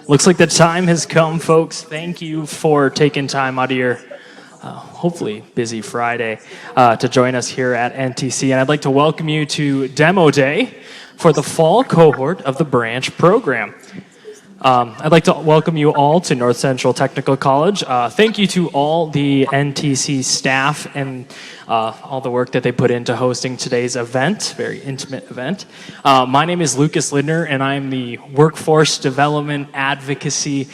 Looks like the time has come, folks. Thank you for taking time out of your hopefully busy Friday to join us here at NTC. And I'd like to welcome you to Demo Day for the fall cohort of the branch program. I'd like to welcome you all to Northcentral Technical College. Thank you to all the NTC staff and all the work that they put into hosting today's event, very intimate event. My name is Lucas Lindner, and I'm the Workforce Development Advocacy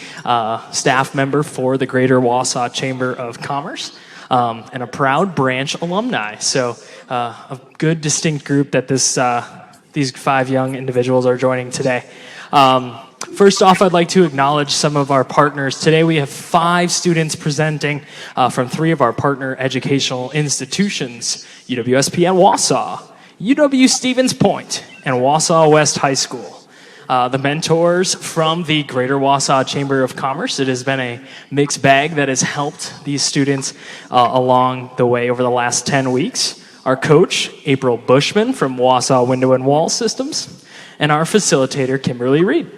staff member for the Greater Wausau Chamber of Commerce, and a proud branch alumni. So a good, distinct group that these 5 young individuals are joining today. First off, I'd like to acknowledge some of our partners. Today we have 5 students presenting from 3 of our partner educational institutions, UWSP Wausau, UW Stevens Point, and Wausau West High School. The mentors from the Greater Wausau Chamber of Commerce. It has been a mixed bag that has helped these students along the way over the last 10 weeks. Our coach, April Bushman from Wausau Window and Wall Systems, and our facilitator, Kimberly Reed.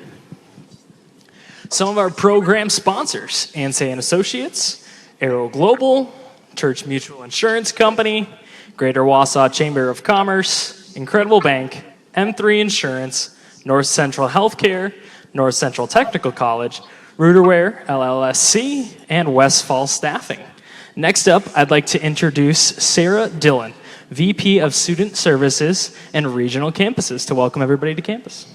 Some of our program sponsors: Ansay & Associates, Aero Global, Church Mutual Insurance Company, Greater Wausau Chamber of Commerce, Incredible Bank, M3 Insurance, North Central Healthcare, Northcentral Technical College, Rooterware LLSC, and Westfall Staffing. Next up, I'd like to introduce Sarah Dillon, VP of Student Services and Regional Campuses, to welcome everybody to campus.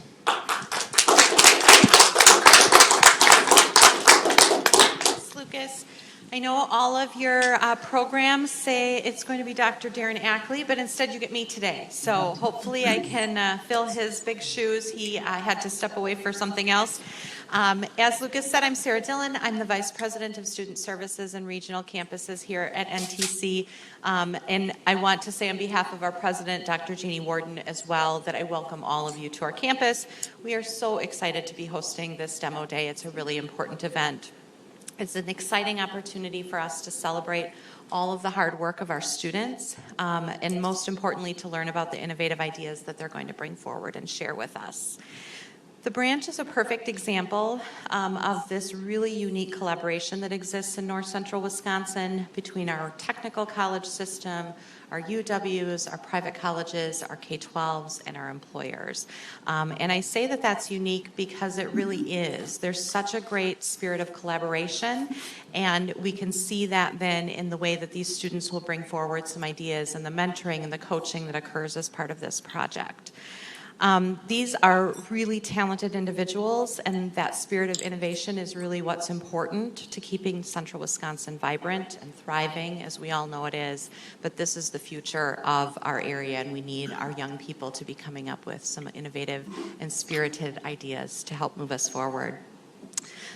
I know all of your programs say it's going to be Dr. Darren Ackley, but instead you get me today. So hopefully I can fill his big shoes. He had to step away for something else. As Lucas said, I'm Sarah Dillon. I'm the Vice President of Student Services and Regional Campuses here at NTC. And I want to say on behalf of our President, Dr. Jeannie Warden, as well, that I welcome all of you to our campus. We are so excited to be hosting this demo day. It's a really important event. It's an exciting opportunity for us to celebrate all of the hard work of our students, and most importantly, to learn about the innovative ideas that they're going to bring forward and share with us. The branch is a perfect example of this really unique collaboration that exists in North Central Wisconsin between our technical college system, our UWs, our private colleges, our K-12s, and our employers. And I say that that's unique because it really is. There's such a great spirit of collaboration, and we can see that then in the way that these students will bring forward some ideas and the mentoring and the coaching that occurs as part of this project. These are really talented individuals, and that spirit of innovation is really what's important to keeping Central Wisconsin vibrant and thriving, as we all know it is. But this is the future of our area, and we need our young people to be coming up with some innovative and spirited ideas to help move us forward.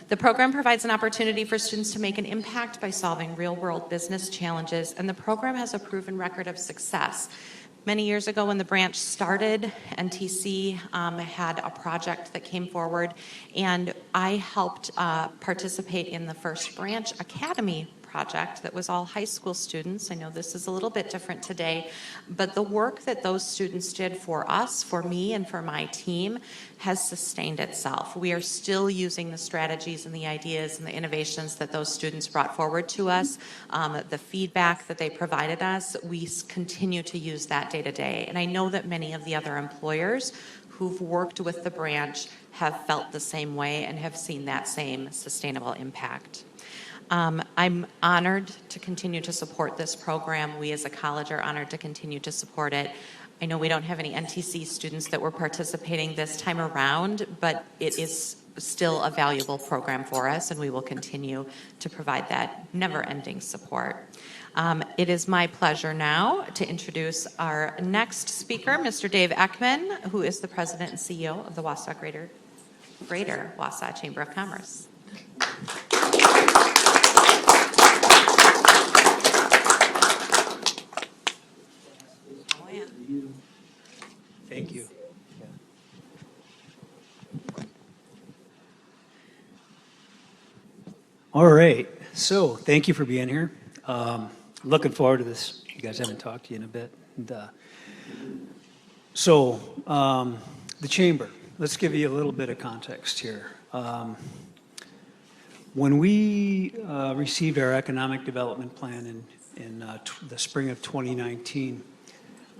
The program provides an opportunity for students to make an impact by solving real-world business challenges, and the program has a proven record of success. Many years ago when the branch started, NTC had a project that came forward, and I helped participate in the first branch academy project that was all high school students. I know this is a little bit different today, but the work that those students did for us, for me, and for my team has sustained itself. We are still using the strategies and the ideas and the innovations that those students brought forward to us, the feedback that they provided us. We continue to use that day to day. And I know that many of the other employers who've worked with the branch have felt the same way and have seen that same sustainable impact. I'm honored to continue to support this program. We as a college are honored to continue to support it. I know we don't have any NTC students that were participating this time around, but it is still a valuable program for us, and we will continue to provide that never-ending support. It is my pleasure now to introduce our next speaker, Mr. Dave Ekman, who is the President and CEO of the Wausau Greater Wausau Chamber of Commerce. Thank you. All right, so thank you for being here. Looking forward to this. You guys haven't talked to you in a bit. And, the chamber, let's give you a little bit of context here. When we received our economic development plan in the spring of 2019,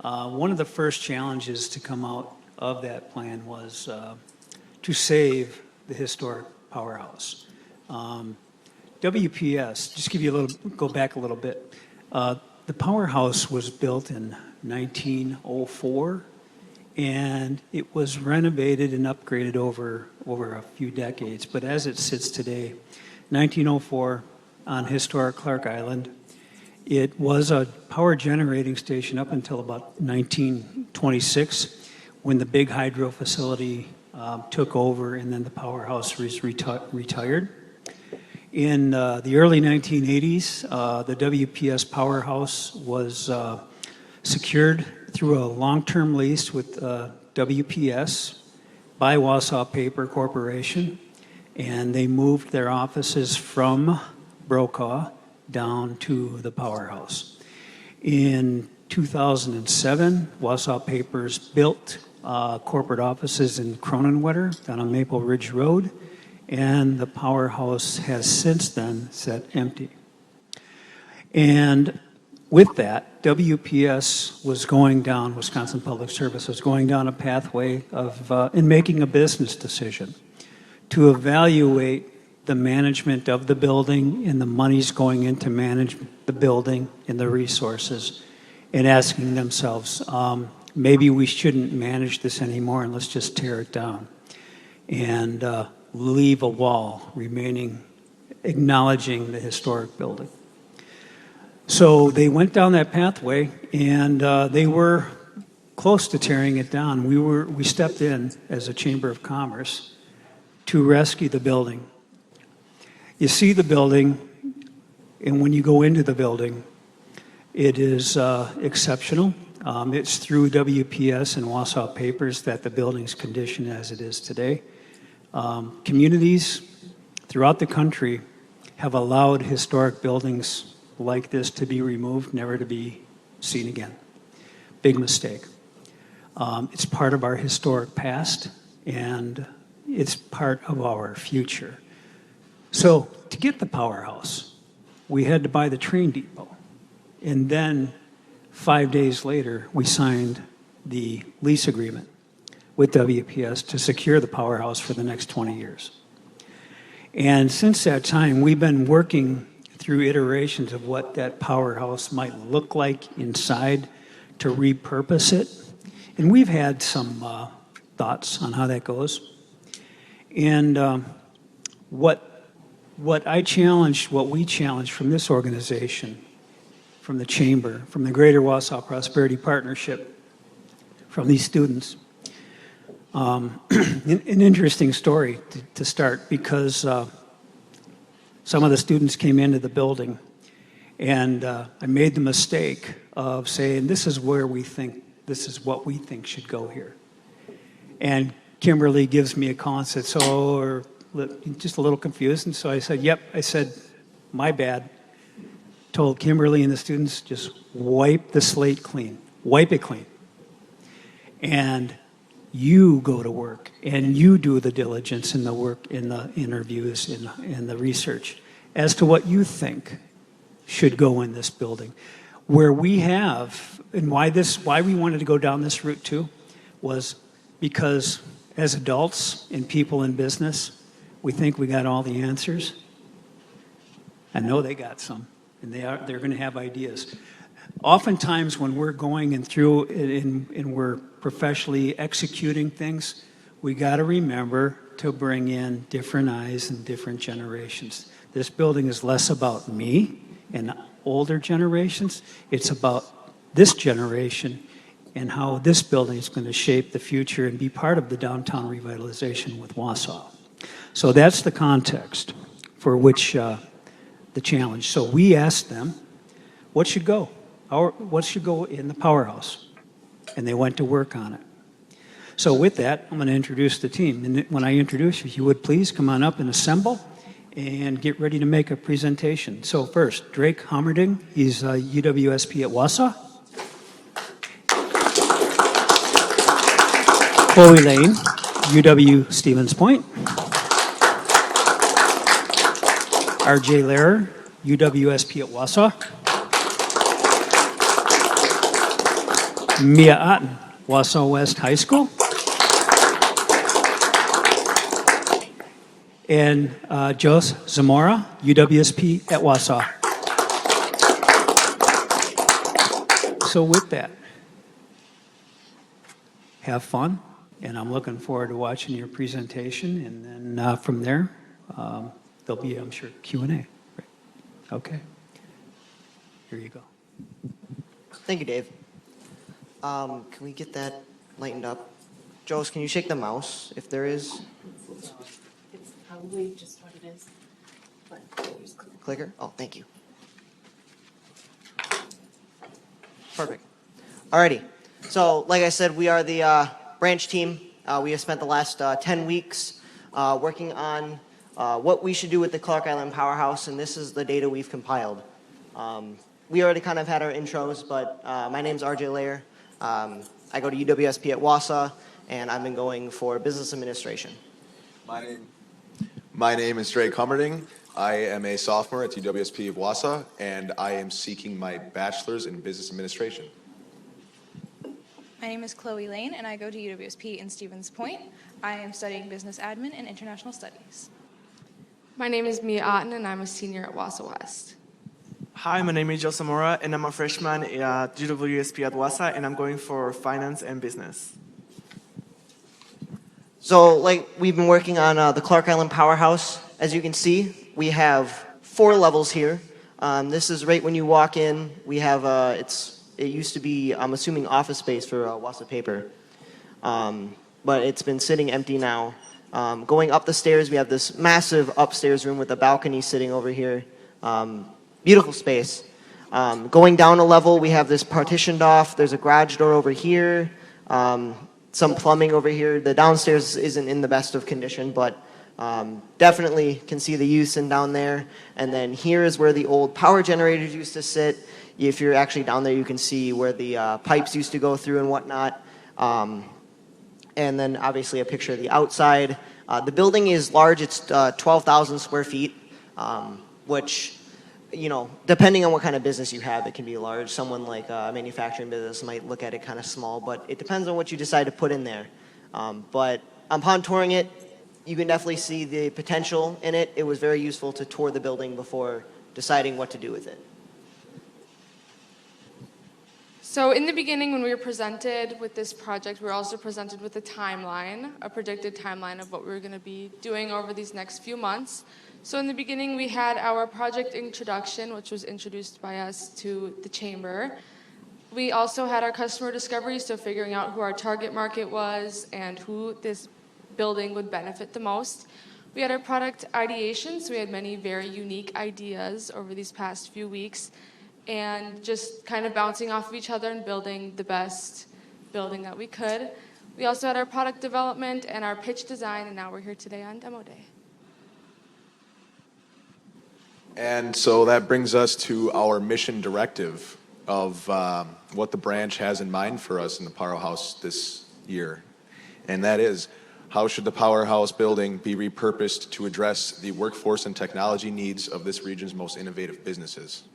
one of the first challenges to come out of that plan was to save the historic powerhouse. WPS, just give you a little, go back a little bit. The powerhouse was built in 1904, and it was renovated and upgraded over a few decades. But as it sits today, 1904 on historic Clark Island, it was a power generating station up until about 1926, when the big hydro facility took over, and then the powerhouse was retired. In the early 1980s, the WPS powerhouse was secured through a long-term lease with WPS by Wausau Paper Corporation, and they moved their offices from Brokaw down to the powerhouse. In 2007, Wausau Papers built corporate offices in Cronenwetter down on Maple Ridge Road, and the powerhouse has since then sat empty. And with that, WPS was going down, Wisconsin Public Service was going down a pathway of, in making a business decision to evaluate the management of the building and the monies going into manage the building and the resources, and asking themselves, maybe we shouldn't manage this anymore and let's just tear it down and leave a wall remaining, acknowledging the historic building. So they went down that pathway, and they were close to tearing it down. We stepped in as a Chamber of Commerce to rescue the building. You see the building, and when you go into the building, it is exceptional. It's through WPS and Wausau Papers that the building's condition as it is today. Communities throughout the country have allowed historic buildings like this to be removed, never to be seen again. Big mistake. It's part of our historic past, and it's part of our future. So to get the powerhouse, we had to buy the train depot. And then 5 days later, we signed the lease agreement with WPS to secure the powerhouse for the next 20 years. And since that time, we've been working through iterations of what that powerhouse might look like inside to repurpose it. And we've had some thoughts on how that goes. And what we challenged from this organization, from the Chamber, from the Greater Wausau Prosperity Partnership, from these students, an interesting story to start, because some of the students came into the building, and I made the mistake of saying, this is what we think should go here. And Kimberly gives me a call and said, so, or just a little confused. And so I said, yep. I said, my bad. Told Kimberly and the students, just wipe the slate clean. Wipe it clean. And you go to work, and you do the diligence and the work in the interviews and the research as to what you think should go in this building. Where we have, and why we wanted to go down this route too, was because as adults and people in business, we think we got all the answers. I know they got some, and they're going to have ideas. Oftentimes when we're going and through and we're professionally executing things, we got to remember to bring in different eyes and different generations. This building is less about me and older generations. It's about this generation and how this building is going to shape the future and be part of the downtown revitalization with Wausau. So that's the context for which the challenge. So we asked them, what should go? What should go in the powerhouse? And they went to work on it. So with that, I'm going to introduce the team. And when I introduce you, if you would please come on up and assemble and get ready to make a presentation. So first, Drake Hommerding, he's UWSP at Wausau. Chloe Lane, UW Stevens Point. R.J. Lehrer, UWSP at Wausau. Mia Otten, Wausau West High School. And Jos Zamora, UWSP at Wausau. So with that, have fun, and I'm looking forward to watching your presentation, and then from there, there'll be, I'm sure, Q&A. Right. Okay. Here you go. Thank you, Dave. Can we get that lightened up? Joes, can you shake the mouse if there is? It's probably just what it is. But there's Clicker? Oh, thank you. Perfect. Alrighty. So, like I said, we are the branch team. We have spent the last 10 weeks working on what we should do with the Clark Island Powerhouse, and this is the data we've compiled. We already kind of had our intros, but my name's R.J. Lehrer. I go to UWSP at Wausau, and I've been going for business administration. My name is Drake Hummerding. I am a sophomore at UWSP of Wausau, and I am seeking my bachelor's in business administration. My name is Chloe Lane, and I go to UWSP in Stevens Point. I am studying business admin and international studies. My name is Mia Otten, and I'm a senior at Wausau West. Hi, my name is Joe Zamora, and I'm a freshman at UWSP at Wausau, and I'm going for finance and business. So, like, we've been working on the Clark Island Powerhouse. As you can see, we have 4 levels here. This is right when you walk in. We have, it used to be, I'm assuming, office space for Wausau Paper. But it's been sitting empty now. Going up the stairs, we have this massive upstairs room with a balcony sitting over here. Beautiful space. Going down a level, we have this partitioned off. There's a garage door over here. Some plumbing over here. The downstairs isn't in the best of condition, but definitely can see the use in down there. And then here is where the old power generators used to sit. If you're actually down there, you can see where the pipes used to go through and whatnot. And then obviously a picture of the outside. The building is large. It's 12,000 square feet, which, you know, depending on what kind of business you have, it can be large. Someone like a manufacturing business might look at it kind of small, but it depends on what you decide to put in there. But upon touring it, you can definitely see the potential in it. It was very useful to tour the building before deciding what to do with it. So in the beginning, when we were presented with this project, we were also presented with a timeline, a predicted timeline of what we were going to be doing over these next few months. So in the beginning, we had our project introduction, which was introduced by us to the chamber. We also had our customer discovery, so figuring out who our target market was and who this building would benefit the most. We had our product ideation, so we had many very unique ideas over these past few weeks, and just kind of bouncing off of each other and building the best building that we could. We also had our product development and our pitch design, and now we're here today on demo day. And so that brings us to our mission directive of what the branch has in mind for us in the Powerhouse this year. And that is, how should the Powerhouse building be repurposed to address the workforce and technology needs of this region's most innovative businesses?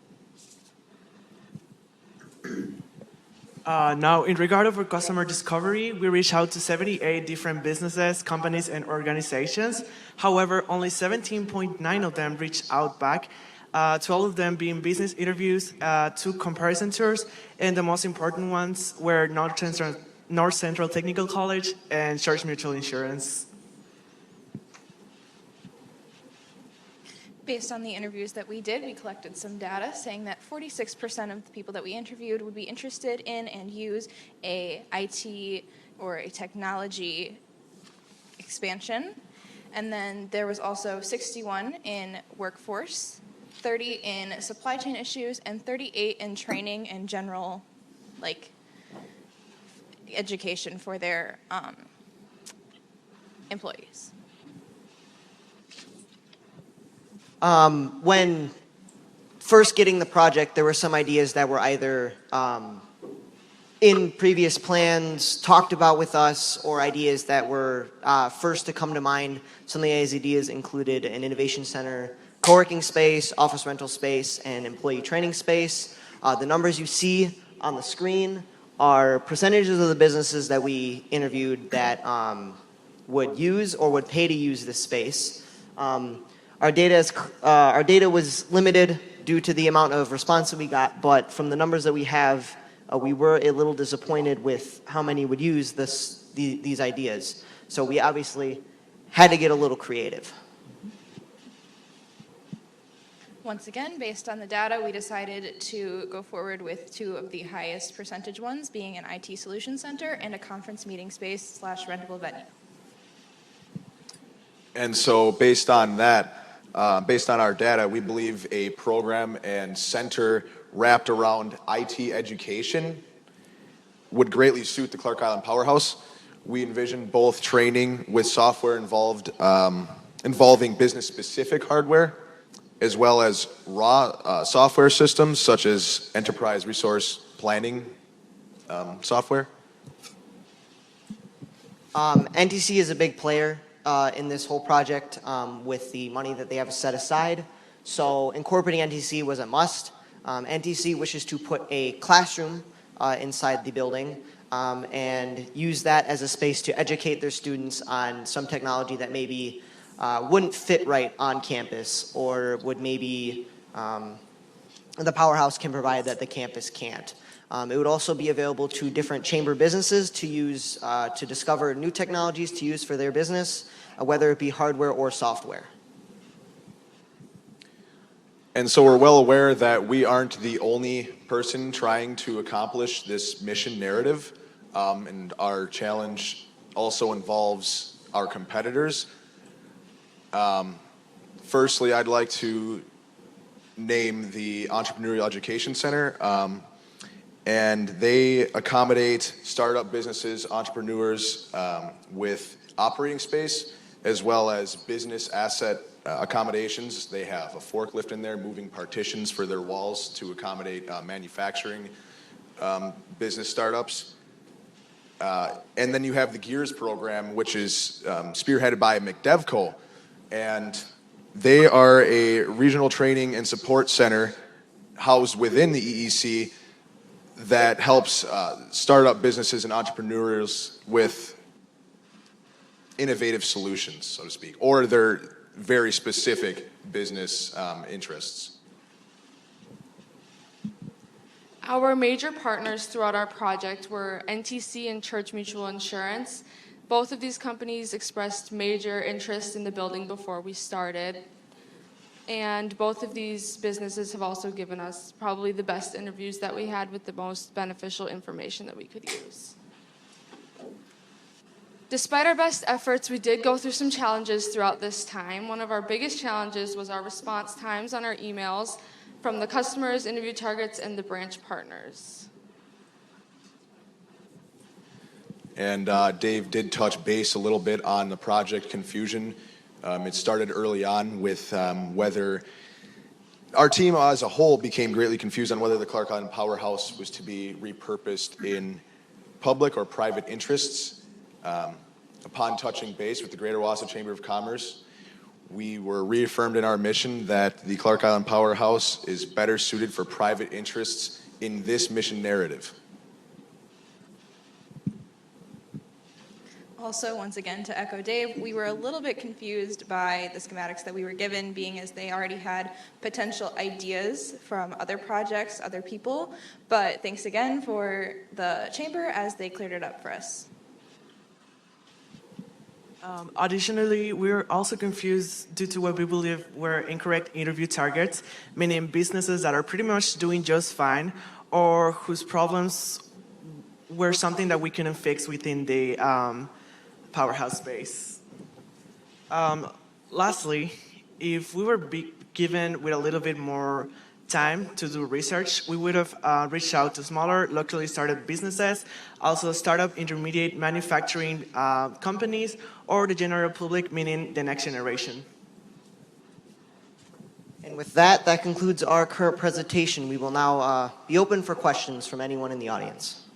Now, in regard of our customer discovery, we reached out to 78 different businesses, companies, and organizations. However, only 17.9 of them reached out back, 12 of them being business interviews, 2 comparison tours, and the most important ones were Northcentral Technical College and Church Mutual Insurance. Based on the interviews that we did, we collected some data saying that 46% of the people that we interviewed would be interested in and use a IT or a technology expansion. And then there was also 61 in workforce, 30 in supply chain issues, and 38 in training and general, like, education for their employees. When first getting the project, there were some ideas that were either in previous plans talked about with us, or ideas that were first to come to mind. Some of these ideas included an innovation center, co-working space, office rental space, and employee training space. The numbers you see on the screen are percentages of the businesses that we interviewed that would use or would pay to use this space. Our data was limited due to the amount of response that we got, but from the numbers that we have, we were a little disappointed with how many would use these ideas. So we obviously had to get a little creative. Once again, based on the data, we decided to go forward with two of the highest percentage ones, being an IT solution center and a conference meeting space / rentable venue. And so based on that, based on our data, we believe a program and center wrapped around IT education would greatly suit the Clark Island Powerhouse. We envision both training with software involving business-specific hardware, as well as raw software systems such as enterprise resource planning software. NTC is a big player in this whole project with the money that they have set aside. So incorporating NTC was a must. NTC wishes to put a classroom inside the building and use that as a space to educate their students on some technology that maybe wouldn't fit right on campus, or would maybe the Powerhouse can provide that the campus can't. It would also be available to different chamber businesses to use to discover new technologies to use for their business, whether it be hardware or software. And so we're well aware that we aren't the only person trying to accomplish this mission narrative, and our challenge also involves our competitors. Firstly, I'd like to name the Entrepreneurial Education Center, and they accommodate startup businesses, entrepreneurs with operating space, as well as business asset accommodations. They have a forklift in there moving partitions for their walls to accommodate manufacturing business startups. And then you have the Gears program, which is spearheaded by McDevco. And they are a regional training and support center housed within the EEC that helps startup businesses and entrepreneurs with innovative solutions, so to speak, or their very specific business interests. Our major partners throughout our project were NTC and Church Mutual Insurance. Both of these companies expressed major interest in the building before we started. And both of these businesses have also given us probably the best interviews that we had with the most beneficial information that we could use. Despite our best efforts, we did go through some challenges throughout this time. One of our biggest challenges was our response times on our emails from the customers, interview targets, and the branch partners. And Dave did touch base a little bit on the project confusion. It started early on with whether our team as a whole became greatly confused on whether the Clark Island Powerhouse was to be repurposed in public or private interests. Upon touching base with the Greater Wausau Chamber of Commerce, we were reaffirmed in our mission that the Clark Island Powerhouse is better suited for private interests in this mission narrative. Also, once again, to echo Dave, we were a little bit confused by the schematics that we were given, being as they already had potential ideas from other projects, other people. But thanks again for the chamber as they cleared it up for us. Additionally, we were also confused due to what we believe were incorrect interview targets, meaning businesses that are pretty much doing just fine or whose problems were something that we couldn't fix within the Powerhouse space. Lastly, if we were given with a little bit more time to do research, we would have reached out to smaller, locally started businesses, also startup intermediate manufacturing companies, or the general public, meaning the next generation. And with that, that concludes our current presentation. We will now be open for questions from anyone in the audience.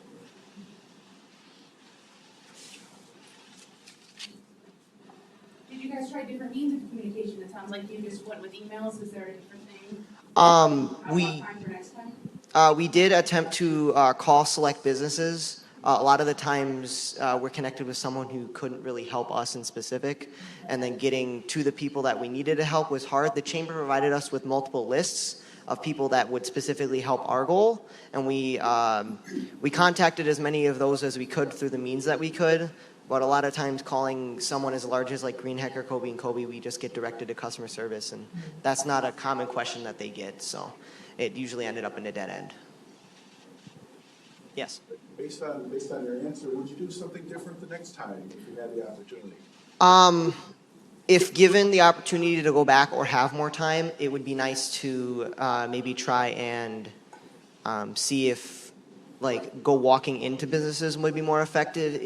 Did you guys try different means of communication to sounds like you just went with emails. Is there a different thing? We Time for next time? we did attempt to call select businesses. A lot of the times we're connected with someone who couldn't really help us in specific, and then getting to the people that we needed to help was hard. The chamber provided us with multiple lists of people that would specifically help our goal, and we contacted as many of those as we could through the means that we could. But a lot of times calling someone as large as like Greenheck or Kobe and Kobe, we just get directed to customer service, and that's not a common question that they get. So it usually ended up in a dead end. Yes. Based on your answer, would you do something different the next time if you had the opportunity? If given the opportunity to go back or have more time, it would be nice to maybe try and see if like go walking into businesses would be more effective.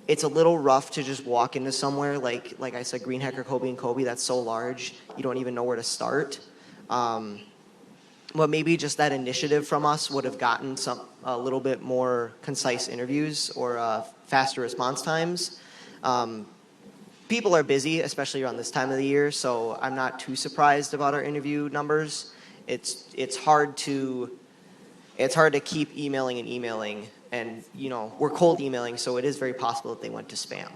It's a little rough to just walk into somewhere like I said, Greenheck or Kobe and Kobe. That's so large, you don't even know where to start. But maybe just that initiative from us would have gotten a little bit more concise interviews or faster response times. People are busy, especially around this time of the year, so I'm not too surprised about our interview numbers. It's hard to keep emailing, and we're cold emailing, so it is very possible that they went to spam.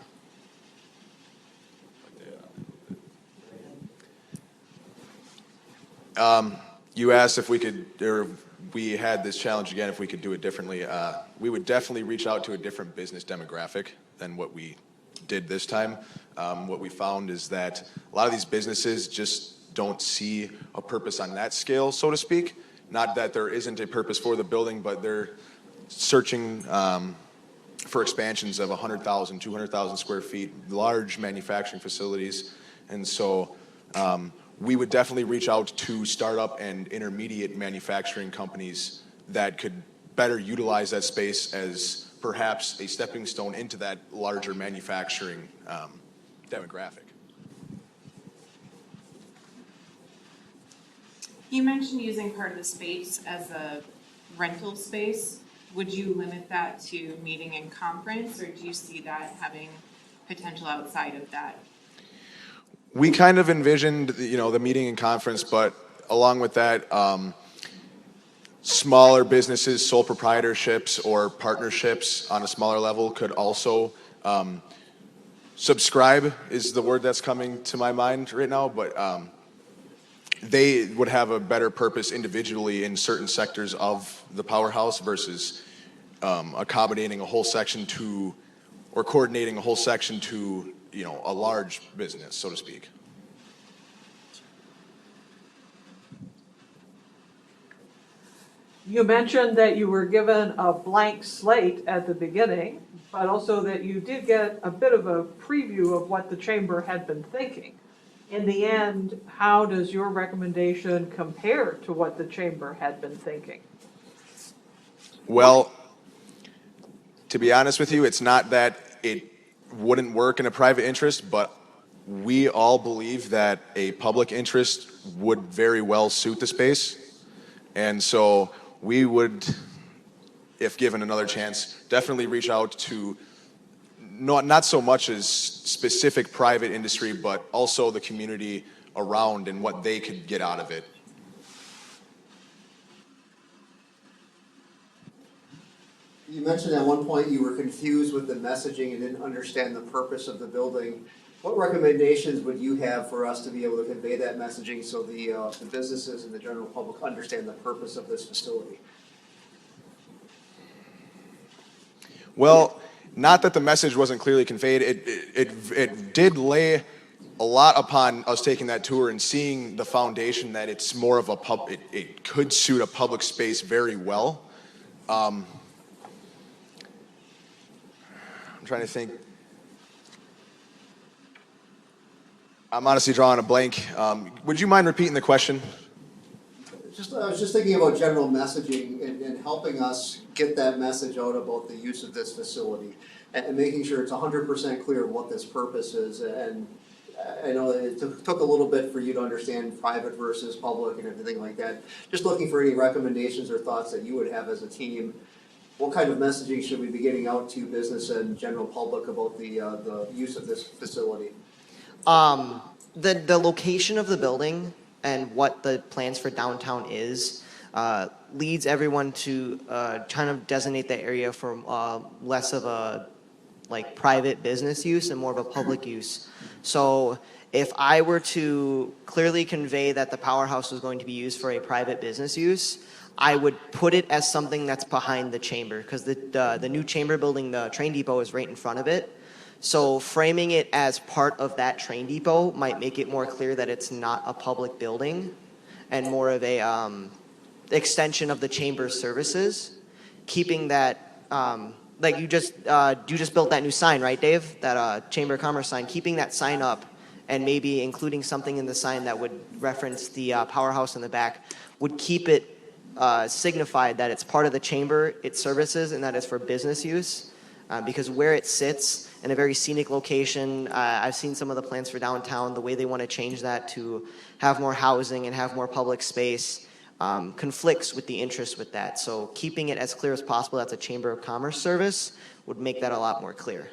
You asked if we could, or we had this challenge again, if we could do it differently. We would definitely reach out to a different business demographic than what we did this time. What we found is that a lot of these businesses just don't see a purpose on that scale, so to speak. Not that there isn't a purpose for the building, but they're searching for expansions of 100,000, 200,000 square feet, large manufacturing facilities. And so we would definitely reach out to startup and intermediate manufacturing companies that could better utilize that space as perhaps a stepping stone into that larger manufacturing demographic. You mentioned using part of the space as a rental space. Would you limit that to meeting and conference, or do you see that having potential outside of that? We kind of envisioned, the meeting and conference, but along with that, smaller businesses, sole proprietorships, or partnerships on a smaller level could also subscribe is the word that's coming to my mind right now, but they would have a better purpose individually in certain sectors of the powerhouse versus accommodating a whole section to, or coordinating a whole section to, a large business, so to speak. You mentioned that you were given a blank slate at the beginning, but also that you did get a bit of a preview of what the chamber had been thinking. In the end, how does your recommendation compare to what the chamber had been thinking? Well, to be honest with you, it's not that it wouldn't work in a private interest, but we all believe that a public interest would very well suit the space. And so we would, if given another chance, definitely reach out to not so much as specific private industry, but also the community around and what they could get out of it. You mentioned at one point you were confused with the messaging and didn't understand the purpose of the building. What recommendations would you have for us to be able to convey that messaging so the businesses and the general public understand the purpose of this facility? Well, not that the message wasn't clearly conveyed. It did lay a lot upon us taking that tour and seeing the foundation that it's more of a it could suit a public space very well. I'm trying to think. I'm honestly drawing a blank. Would you mind repeating the question? I was just thinking about general messaging and helping us get that message out about the use of this facility and making sure it's 100% clear what this purpose is. And I know that it took a little bit for you to understand private versus public and everything like that. Just looking for any recommendations or thoughts that you would have as a team. What kind of messaging should we be getting out to business and general public about the use of this facility? the location of the building and what the plans for downtown is leads everyone to kind of designate the area for less of a like private business use and more of a public use. So if I were to clearly convey that the powerhouse was going to be used for a private business use, I would put it as something that's behind the chamber, because the new chamber building, the train depot, is right in front of it. So framing it as part of that train depot might make it more clear that it's not a public building and more of a extension of the chamber's services, keeping that like you just built that new sign, right, Dave? That Chamber of Commerce sign. Keeping that sign up and maybe including something in the sign that would reference the powerhouse in the back would keep it signified that it's part of the chamber, its services, and that it's for business use. Because where it sits in a very scenic location, I've seen some of the plans for downtown, the way they want to change that to have more housing and have more public space conflicts with the interest with that. So keeping it as clear as possible that's a Chamber of Commerce service would make that a lot more clear.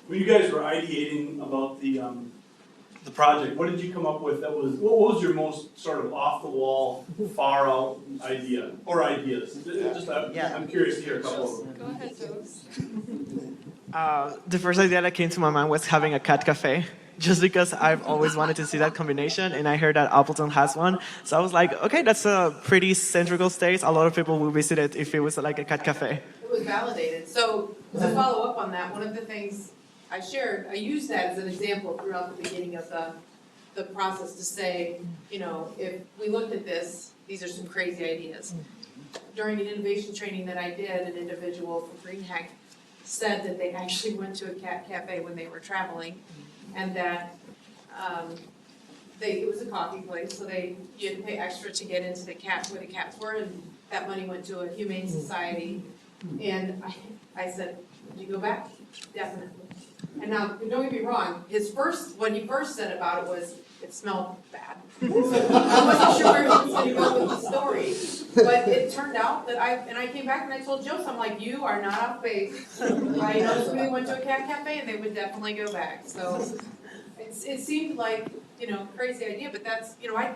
When you guys were ideating about the project, what did you come up with that was, what was your most sort of off the wall, far out idea or ideas? I'm curious to hear a couple of them. Go ahead, Jokes. The first idea that came to my mind was having a cat cafe. Just because I've always wanted to see that combination, and I heard that Appleton has one. So I was like, okay, that's a pretty central state. A lot of people will visit it if it was like a cat cafe. It was validated. So to follow up on that, one of the things I shared, I used that as an example throughout the beginning of the process to say, you know, if we looked at this, these are some crazy ideas. During an innovation training that I did, an individual from Greenhack said that they actually went to a cat cafe when they were traveling, and that it was a coffee place, so you had to pay extra to get into the cat where the cats were, and that money went to a humane society. And I said, "Would you go back?" Definitely. And now, don't get me wrong, what he first said about it was, it smelled bad. So I wasn't sure where he was going to go with the story. But it turned out that I came back and I told Joseph, I'm like, you are not off base. I know somebody went to a cat cafe and they would definitely go back. So it seemed like, you know, crazy idea, but that's, you know, I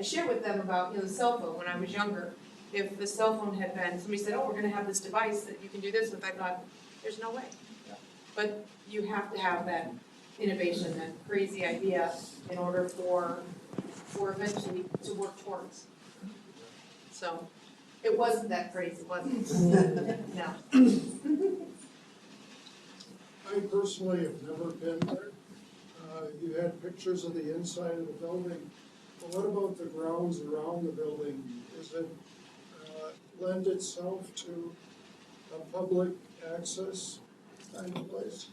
shared with them about, you know, the cell phone when I was younger. If the cell phone had been, somebody said, oh, we're going to have this device that you can do this with, I thought, there's no way. But you have to have that innovation, that crazy idea in order for eventually to work towards. So it wasn't that crazy, was it? No. I personally have never been there. You had pictures of the inside of the building. But what about the grounds around the building? Does it lend itself to a public access kind of place?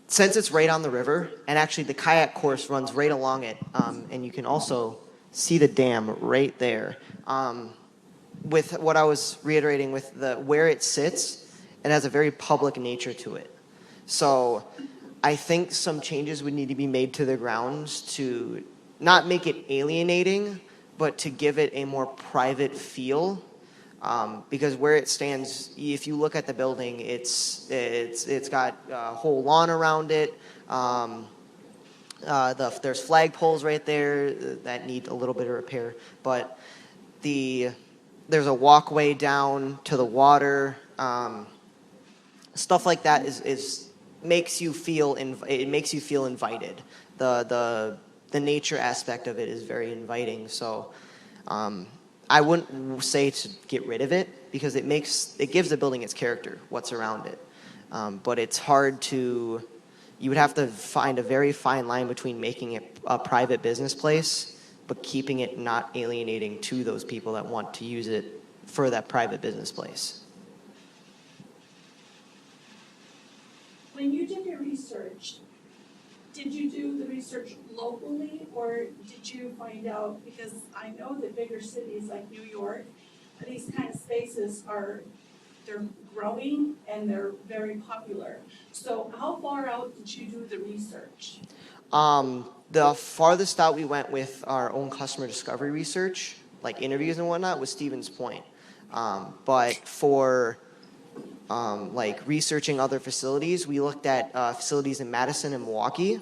Since it's right on the river, and actually the kayak course runs right along it, and you can also see the dam right there. With what I was reiterating with where it sits, it has a very public nature to it. So I think some changes would need to be made to the grounds to not make it alienating, but to give it a more private feel. Because where it stands, if you look at the building, it's got a whole lawn around it. There's flagpoles right there that need a little bit of repair, but there's a walkway down to the water. Stuff like that makes you feel invited. The nature aspect of it is very inviting. So. I wouldn't say to get rid of it because it gives the building its character, what's around it. But it's hard you would have to find a very fine line between making it a private business place, but keeping it not alienating to those people that want to use it for that private business place. When you did your research, did you do the research locally, or did you find out, because I know that bigger cities like New York, these kind of spaces they're growing and they're very popular. So how far out did you do the research? The farthest out we went with our own customer discovery research, like interviews and whatnot, was Stevens Point. But for like researching other facilities, we looked at facilities in Madison and Milwaukee.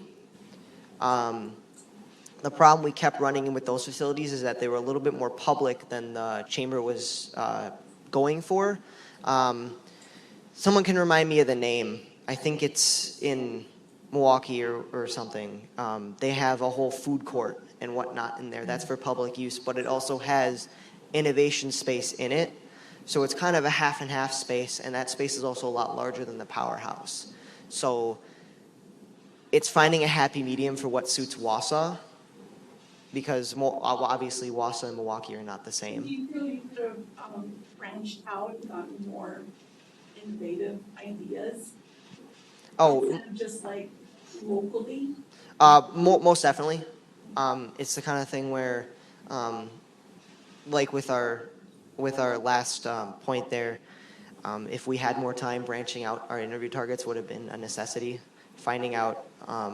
The problem we kept running in with those facilities is that they were a little bit more public than the chamber was going for. Someone can remind me of the name. I think it's in Milwaukee or something. They have a whole food court and whatnot in there. That's for public use, but it also has innovation space in it. So it's kind of a half and half space, and that space is also a lot larger than the powerhouse. So it's finding a happy medium for what suits Wausau, because obviously Wausau and Milwaukee are not the Do same. you feel you could have branched out and gotten more innovative ideas? Oh, Instead of just like locally? most definitely. It's the kind of thing where, like with our last point there, if we had more time, branching out our interview targets would have been a necessity. Finding out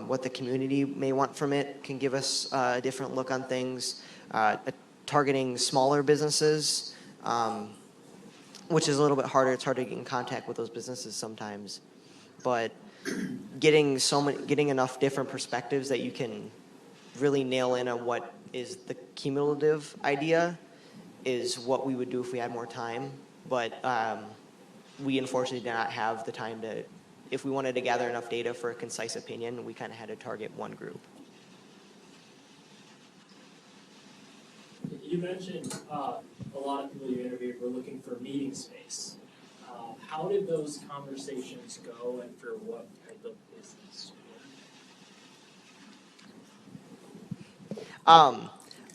what the community may want from it can give us a different look on things. Targeting smaller businesses, which is a little bit harder. It's hard to get in contact with those businesses sometimes, but getting enough different perspectives that you can really nail in on what is the cumulative idea is what we would do if we had more time. But we unfortunately did not have the time to. If we wanted to gather enough data for a concise opinion, we kind of had to target one group. You mentioned a lot of people you interviewed were looking for meeting space. How did those conversations go, and for what type of business?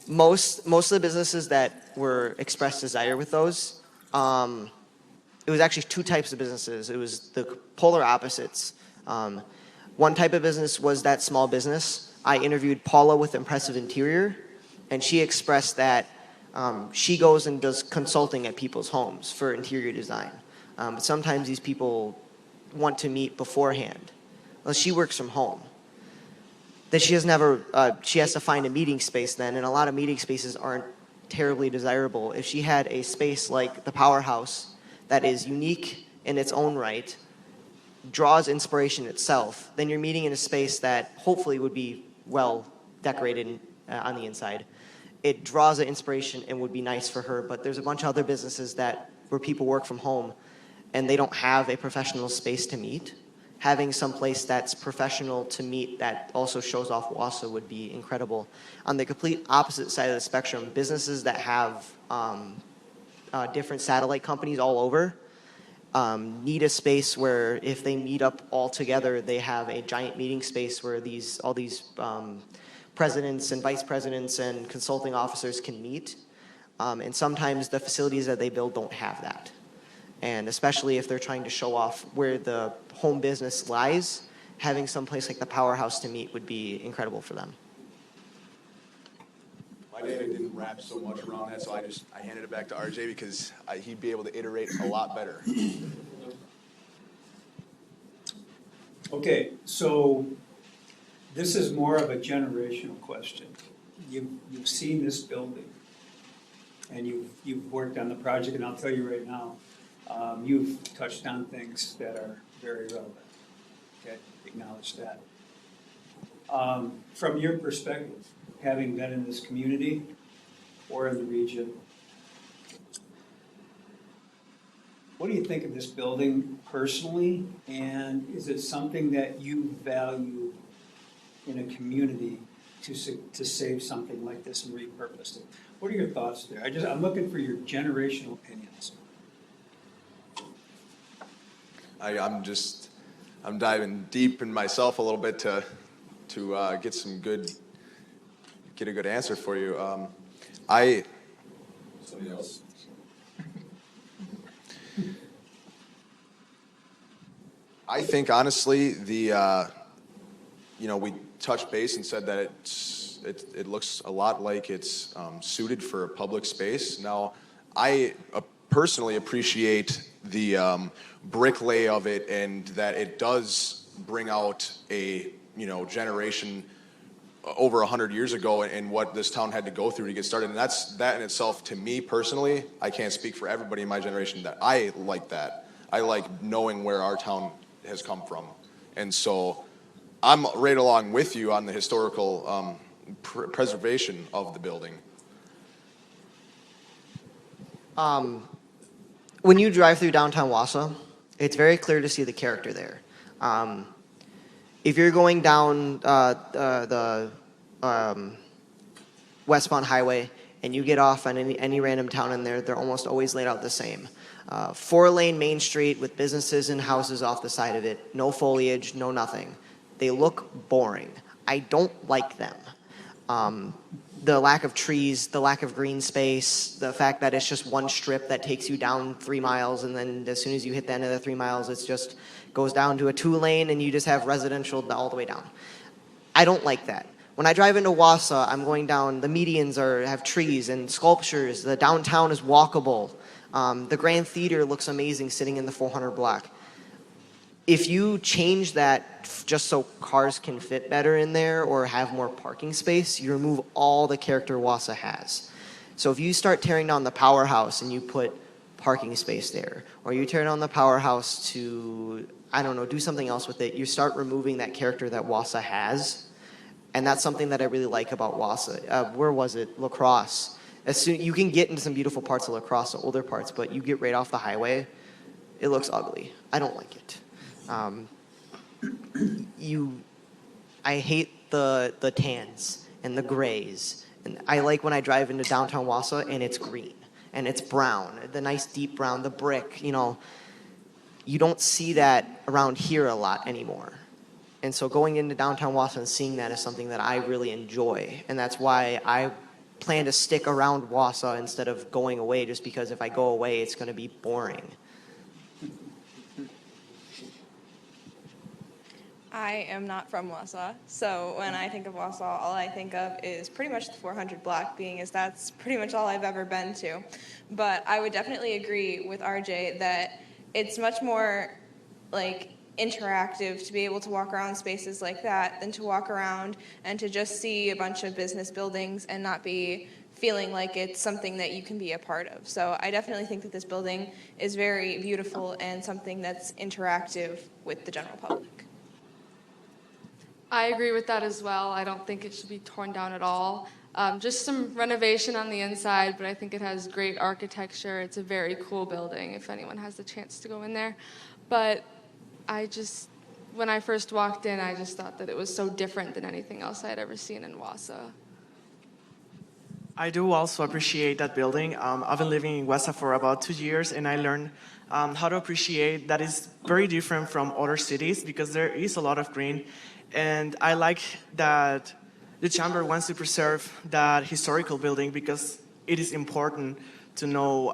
Most of the businesses that were expressed desire with those, it was actually two types of businesses. It was the polar opposites. One type of business was that small business. I interviewed Paula with Impressive Interior, and she expressed that she goes and does consulting at people's homes for interior design. But sometimes these people want to meet beforehand. Well, she works from home. That she has to find a meeting space then, and a lot of meeting spaces aren't terribly desirable. If she had a space like the Powerhouse that is unique in its own right, draws inspiration itself, then you're meeting in a space that hopefully would be well decorated on the inside. It draws the inspiration and would be nice for her, but there's a bunch of other businesses where people work from home and they don't have a professional space to meet. Having some place that's professional to meet that also shows off Wausau would be incredible. On the complete opposite side of the spectrum, businesses that have different satellite companies all over need a space where if they meet up all together, they have a giant meeting space where all these presidents and vice presidents and consulting officers can meet. And sometimes the facilities that they build don't have that. And especially if they're trying to show off where the home business lies, having some place like the Powerhouse to meet would be incredible for them. My data didn't wrap so much around that, so I handed it back to RJ because he'd be able to iterate a lot better. Okay, so this is more of a generational question. You've seen this building, and you've worked on the project, and I'll tell you right now, you've touched on things that are very relevant. Okay, acknowledge that. From your perspective, having been in this community or in the region, what do you think of this building personally, and is it something that you value in a community to save something like this and repurpose it? What are your thoughts there? I'm looking for your generational opinions. I'm diving deep in myself a little bit to get a good answer for you. Somebody else. I think honestly, we touched base and said that it looks a lot like it's suited for a public space. Now, I personally appreciate the brick lay of it, and that it does bring out a generation over 100 years ago and what this town had to go through to get started. And that in itself, to me personally, I can't speak for everybody in my generation, that I like that. I like knowing where our town has come from. And so I'm right along with you on the historical preservation of the building. When you drive through downtown Wausau, it's very clear to see the character there. If you're going down the westbound highway and you get off on any random town in there, they're almost always laid out the same. 4-lane Main Street with businesses and houses off the side of it, no foliage, no nothing. They look boring. I don't like them. The lack of trees, the lack of green space, the fact that it's just one strip that takes you down 3 miles, and then as soon as you hit the end of the 3 miles, it's just goes down to a 2-lane, and you just have residential all the way down. I don't like that. When I drive into Wausau, I'm going down, the medians have trees and sculptures, the downtown is walkable. The Grand Theater looks amazing sitting in the 400 block. If you change that just so cars can fit better in there or have more parking space, you remove all the character Wausau has. So if you start tearing down the powerhouse and you put parking space there, or you tear down the powerhouse to, I don't know, do something else with it, you start removing that character that Wausau has. And that's something that I really like about Wausau. Where was it? La Crosse. You can get into some beautiful parts of La Crosse, the older parts, but you get right off the highway, it looks ugly. I don't like it. I hate the tans and the grays. And I like when I drive into downtown Wausau and it's green and it's brown, the nice deep brown, the brick, you know. You don't see that around here a lot anymore. And so going into downtown Wausau and seeing that is something that I really enjoy. And that's why I plan to stick around Wausau instead of going away, just because if I go away, it's going to be boring. I am not from Wausau, so when I think of Wausau, all I think of is pretty much the 400 block, being as that's pretty much all I've ever been to. But I would definitely agree with RJ that it's much more like interactive to be able to walk around spaces like that than to walk around and to just see a bunch of business buildings and not be feeling like it's something that you can be a part of. So I definitely think that this building is very beautiful and something that's interactive with the general public. I agree with that as well. I don't think it should be torn down at all. Just some renovation on the inside, but I think it has great architecture. It's a very cool building if anyone has the chance to go in there. But when I first walked in, I just thought that it was so different than anything else I had ever seen in Wausau. I do also appreciate that building. I've been living in Wausau for about 2 years, and I learned how to appreciate that it's very different from other cities because there is a lot of green. And I like that the chamber wants to preserve that historical building because it is important to know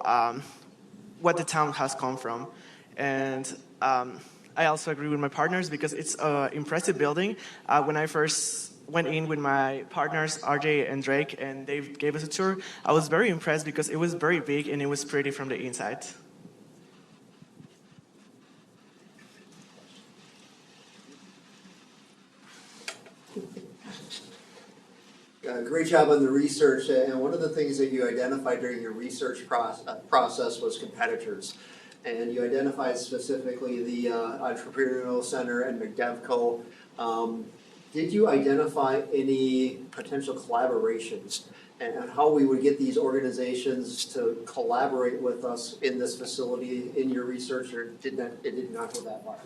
what the town has come from. And I also agree with my partners because it's an impressive building. When I first went in with my partners, RJ and Drake, and they gave us a tour, I was very impressed because it was very big and it was pretty from the inside. Great job on the research, and one of the things that you identified during your research process was competitors. And you identified specifically the Entrepreneurial Center and McDevco. Did you identify any potential collaborations and how we would get these organizations to collaborate with us in this facility in your research, or it did not go that far?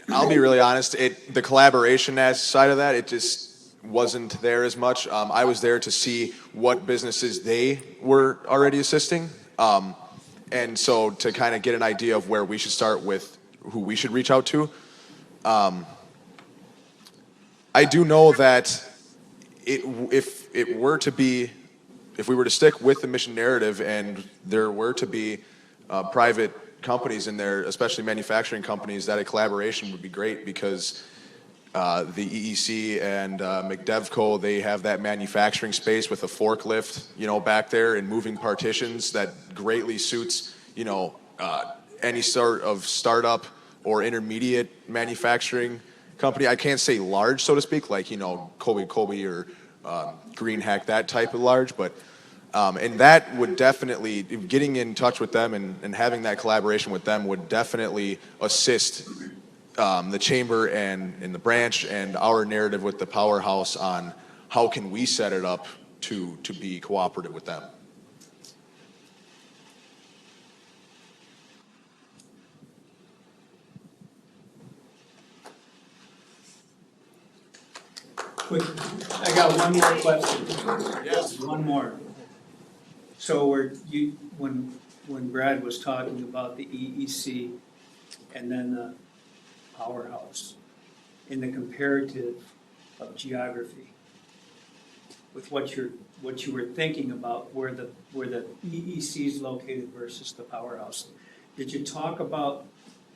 I'll be really honest, the collaboration side of that, it just wasn't there as much. I was there to see what businesses they were already assisting. And so to kind of get an idea of where we should start with who we should reach out to. I do know that if we were to stick with the mission narrative and there were to be private companies in there, especially manufacturing companies, that a collaboration would be great because the EEC and McDevco, they have that manufacturing space with a forklift, back there and moving partitions that greatly suits, any sort of startup or intermediate manufacturing company. I can't say large, so to speak, like, Colby or Green Hack, that type of large, but And that would definitely, getting in touch with them and having that collaboration with them would definitely assist the chamber and the branch and our narrative with the powerhouse on how can we set it up to be cooperative with them. I got one more question. Yes. One more. So when Brad was talking about the EEC and then the powerhouse in the comparative of geography, with what you were thinking about where the EEC is located versus the powerhouse, did you talk about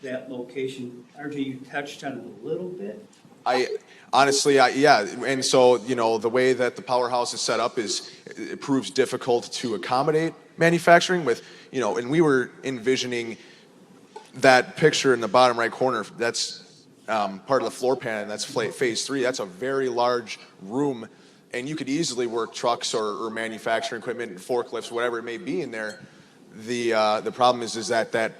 that location? RJ, you touched on it a little bit. Yeah, and so, the way that the powerhouse is set up is it proves difficult to accommodate manufacturing with, and we were envisioning that picture in the bottom right corner, that's part of the floor plan, and that's phase 3. That's a very large room, and you could easily work trucks or manufacturing equipment, forklifts, whatever it may be in there. The problem is that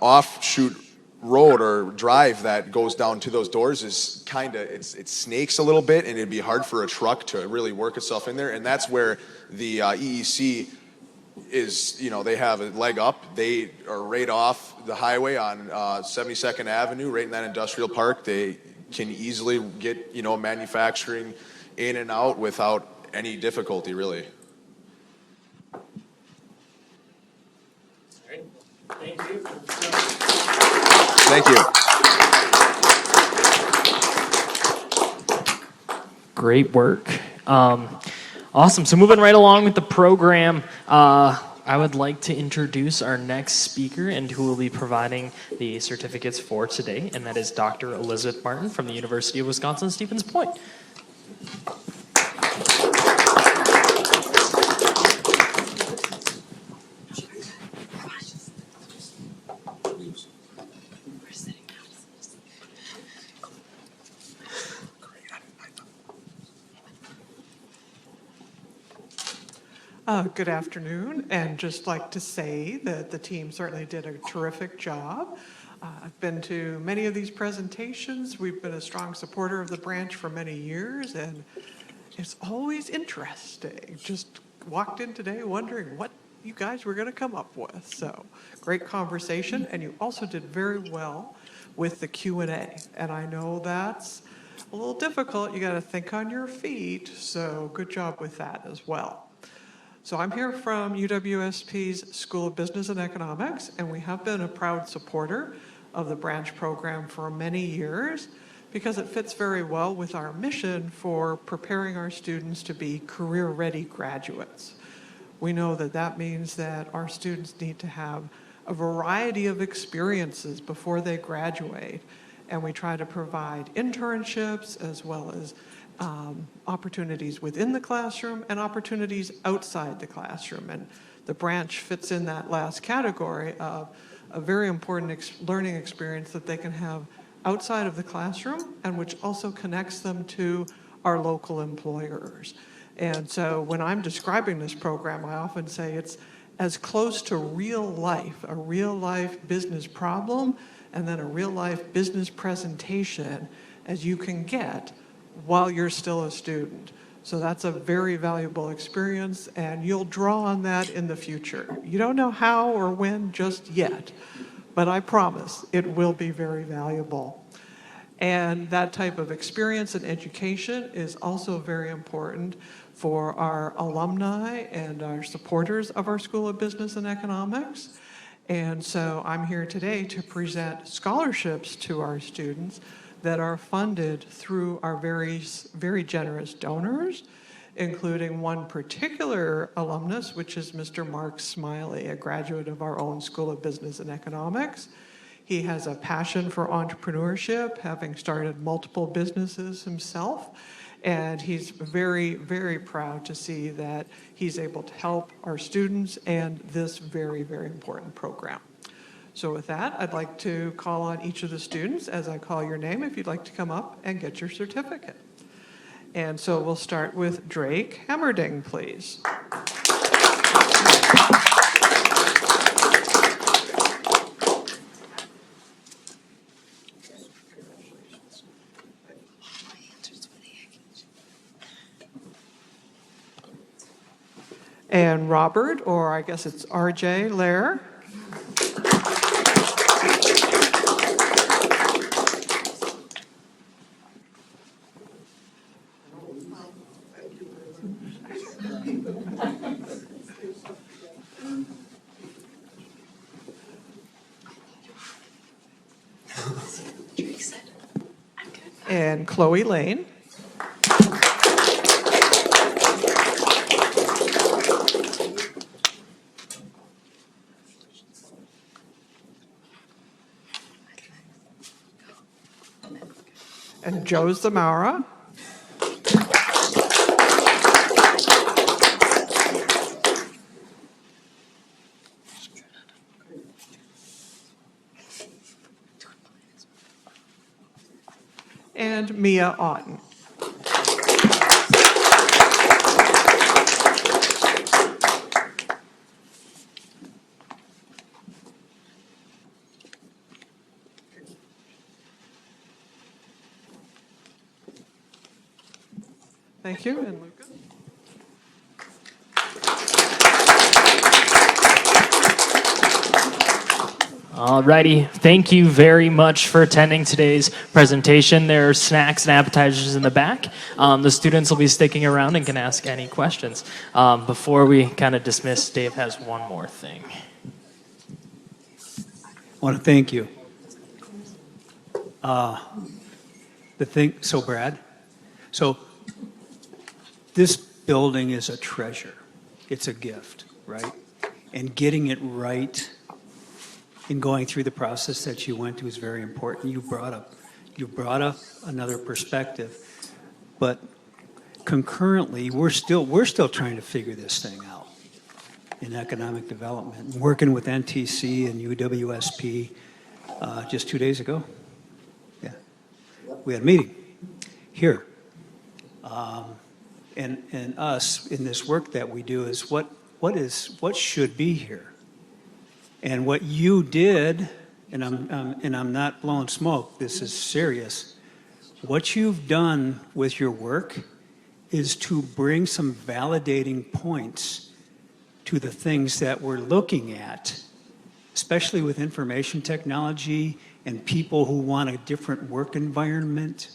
offshoot road or drive that goes down to those doors is it snakes a little bit, and it'd be hard for a truck to really work itself in there. And that's where the EEC is, they have a leg up. They are right off the highway on 72nd Avenue, right in that industrial park. They can easily get, manufacturing in and out without any difficulty, really. Thank you. Thank you. Great work. Awesome. So moving right along with the program, I would like to introduce our next speaker and who will be providing the certificates for today, and that is Dr. Elizabeth Martin from the University of Wisconsin-Stevens Point. Good afternoon, and just like to say that the team certainly did a terrific job. I've been to many of these presentations. We've been a strong supporter of the branch for many years, and it's always interesting. Just walked in today wondering what you guys were going to come up with. So great conversation, and you also did very well with the Q&A, and I know that's a little difficult. You got to think on your feet, so good job with that as well. So I'm here from UWSP's School of Business and Economics, and we have been a proud supporter of the branch program for many years because it fits very well with our mission for preparing our students to be career-ready graduates. We know that that means that our students need to have a variety of experiences before they graduate, and we try to provide internships as well as opportunities within the classroom and opportunities outside the classroom. And the branch fits in that last category of a very important learning experience that they can have outside of the classroom, and which also connects them to our local employers. And so when I'm describing this program, I often say it's as close to real life, a real life business problem, and then a real life business presentation as you can get while you're still a student. So that's a very valuable experience, and you'll draw on that in the future. You don't know how or when just yet, but I promise it will be very valuable. And that type of experience and education is also very important for our alumni and our supporters of our School of Business and Economics. And so I'm here today to present scholarships to our students that are funded through our very generous donors, including one particular alumnus, which is Mr. Mark Smiley, a graduate of our own School of Business and Economics. He has a passion for entrepreneurship, having started multiple businesses himself, and he's very, very proud to see that he's able to help our students and this very, very important program. So with that, I'd like to call on each of the students as I call your name if you'd like to come up and get your certificate. And so we'll start with Drake Hemmerding, please. And Robert, or I guess it's RJ Lair. And Chloe Lane. And Joe Zamora. And Mia Otten. Thank you, and Lucas. Alrighty, thank you very much for attending today's presentation. There are snacks and appetizers in the back. The students will be sticking around and can ask any questions. Before we kind of dismiss, Dave has one more thing. I want to thank you. Brad, this building is a treasure. It's a gift, right? And getting it right and going through the process that you went through is very important. You brought up another perspective, but concurrently, we're still trying to figure this thing out in economic development. Working with NTC and UWSP just 2 days ago. Yeah, we had a meeting here. And us in this work that we do is what should be here. And what you did, and I'm not blowing smoke, this is serious. What you've done with your work is to bring some validating points to the things that we're looking at, especially with information technology and people who want a different work environment,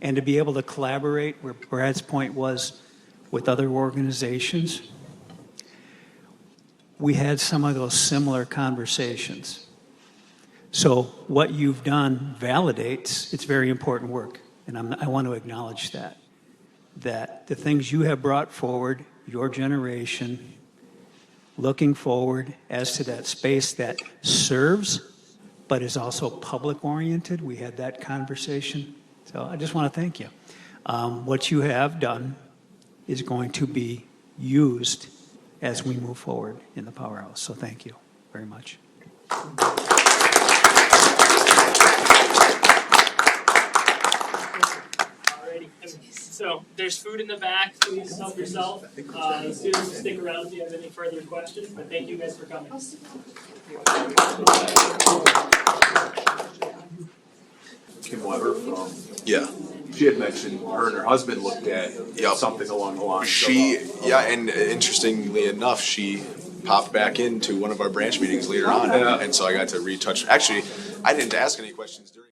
and to be able to collaborate, where Brad's point was, with other organizations. We had some of those similar conversations. So what you've done validates, it's very important work, and I want to acknowledge that the things you have brought forward, your generation, looking forward as to that space that serves, but is also public-oriented. We had that conversation. So I just want to thank you. What you have done is going to be used as we move forward in the Powerhouse. So thank you very much. Alrighty. So there's food in the back. Please help yourself. The students will stick around if you have any further questions. But thank you guys for coming. Kim Weber from. Yeah. She had mentioned her and her husband looked at something along the lines and interestingly enough, she popped back into one of our branch meetings later on, and so I got to retouch. Actually, I didn't ask any questions during.